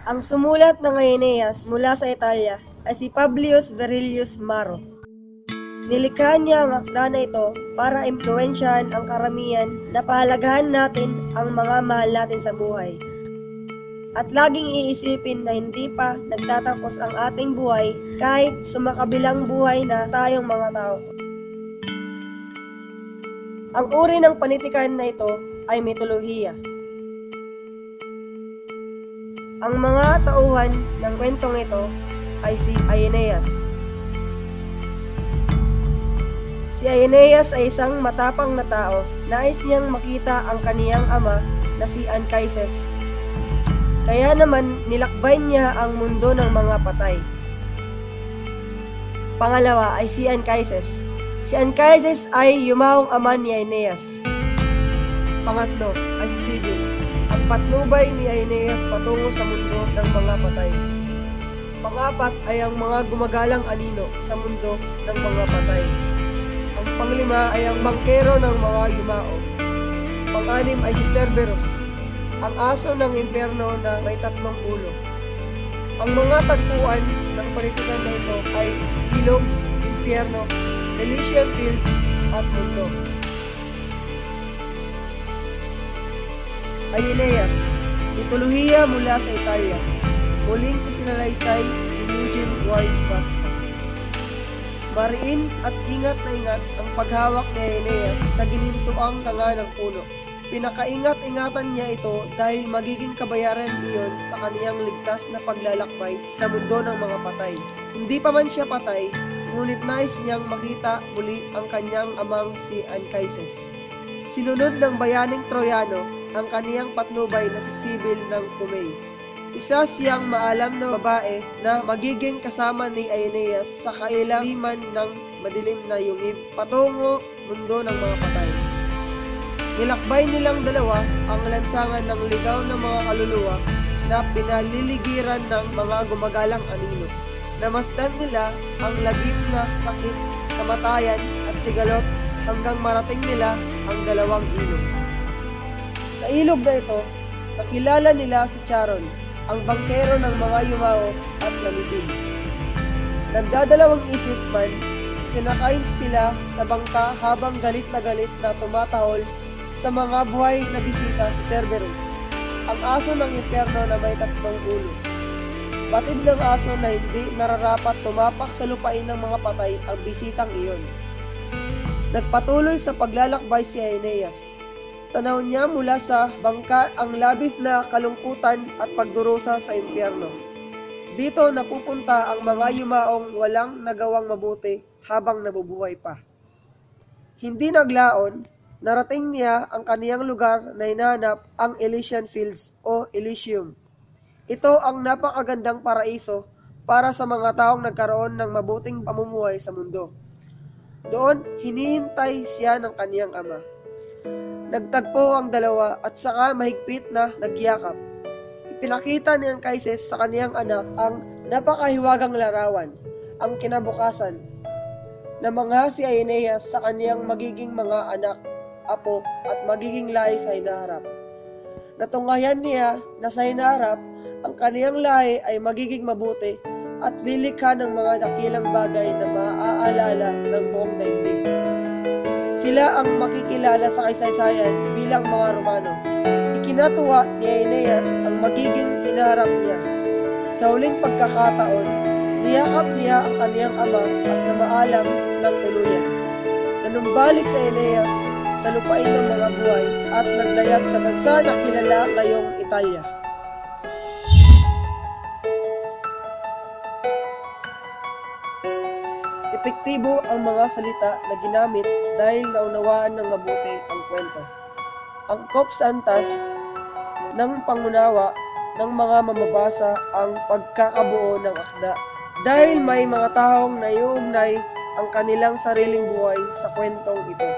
Ang sumulat ng Aeneas mula sa Italia ay si Publius Verilius Maro. Nilikha niya ang akda na ito para impluwensyahan ang karamihan na pahalagahan natin ang mga mahal natin sa buhay. At laging iisipin na hindi pa nagtatapos ang ating buhay kahit sumakabilang buhay na tayong mga tao. Ang uri ng panitikan na ito ay mitolohiya. Ang mga tauhan ng kwentong ito ay si Aeneas. Si Aeneas ay isang matapang na tao. Nais niyang makita ang kaniyang ama na si Anchises. Kaya naman nilakbay niya ang mundo ng mga patay. Pangalawa ay si Anchises. Si Anchises ay yumaong ama ni Aeneas. Pangatlo ay si Sibyl, ang patnubay ni Aeneas patungo sa mundo ng mga patay. Pangapat ay ang mga gumagalang anino sa mundo ng mga patay. Ang panglima ay ang bangkero ng mga yumao. Pang-anim ay si Cerberus, ang aso ng impyerno na may 3 ulo. Ang mga tagpuan ng panitikan na ito ay ilog, impyerno, Elysian Fields at mundo. Aeneas, mitolohiya mula sa Italia, muling isinalaysay ni Eugene Ward Vasco. Mariin at ingat na ingat ang paghawak ni Aeneas sa ginintuang sanga ng puno. Pinakaingat-ingatan niya ito dahil magiging kabayaran iyon sa kaniyang ligtas na paglalakbay sa mundo ng mga patay. Hindi pa man siya patay, ngunit nais niyang makita muli ang kanyang amang si Anchises. Sinunod ng bayaning Troyano ang kaniyang patnubay na si Sibyl ng Cumae. Isa siyang maalam na babae na magiging kasama ni Aeneas sa kailaliman ng madilim na yungib patungo mundo ng mga patay. Nilakbay nilang dalawa ang lansangan ng ligaw ng mga kaluluwa na pinaliligiran ng mga gumagalang anino. Namasdan nila ang lagim na sakit, kamatayan at sigalot hanggang marating nila ang 2 ilog. Sa ilog na ito, nakilala nila si Charon, ang bangkero ng mga yumao at nalibig. Nagdadalawang isip man, sinakain sila sa bangka habang galit na tumatahol sa mga buhay na bisita si Cerberus, ang aso ng impyerno na may 3 ulo. Batid ng aso na hindi nararapat tumapak sa lupain ng mga patay ang bisitang iyon. Nagpatuloy sa paglalakbay si Aeneas. Tanaw niya mula sa bangka ang labis na kalungkutan at pagdurusa sa impyerno. Dito napupunta ang mga yumaong walang nagawang mabuti habang nabubuhay pa. Hindi naglaon, narating niya ang kaniyang lugar na hinahanap, ang Elysian Fields o Elysium. Ito ang napakagandang paraiso para sa mga taong nagkaroon ng mabuting pamumuhay sa mundo. Doon hinihintay siya ng kaniyang ama. Nagtagpo ang dalawa at saka mahigpit na nagyakap. Ipinakita ni Anchises sa kaniyang anak ang napakahiwagang larawan, ang kinabukasan, na mga si Aeneas sa kaniyang magiging mga anak, apo at magiging lahi sa hinaharap. Natunghayan niya na sa hinaharap, ang kaniyang lahi ay magiging mabuti at lilikha ng mga dakilang bagay na maaalala ng buong daigdig. Sila ang makikilala sa kasaysayan bilang mga Romano. Ikinatuwa ni Aeneas ang magiging hinaharap niya. Sa huling pagkakataon, niyakap niya ang kaniyang ama at namaalam ng tuluyan. Nanumbalik sa Aeneas sa lupain ng mga buhay at naglayag sa bansa na kilala ngayong Italia. Epektibo ang mga salita na ginamit dahil naunawaan ng mabuti ang kwento. Angkop sa antas ng pangunawa ng mga mamabasa ang pagkakabuo ng akda dahil may mga taong naiuugnay ang kanilang sariling buhay sa kwentong ito.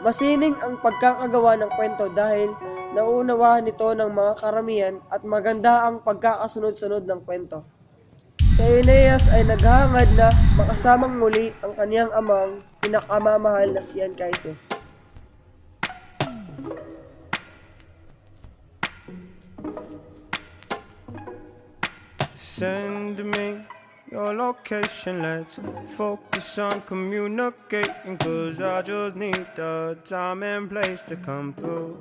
Masining ang pagkakagawa ng kwento dahil nauunawaan nito ng mga karamihan at maganda ang pagkakasunod-sunod ng kwento. Si Aeneas ay naghahangad na makasamang muli ang kaniyang amang pinakamamahal na si Anchises. Send me your location, let's focus on communicating, 'cause I just need the time and place to come through.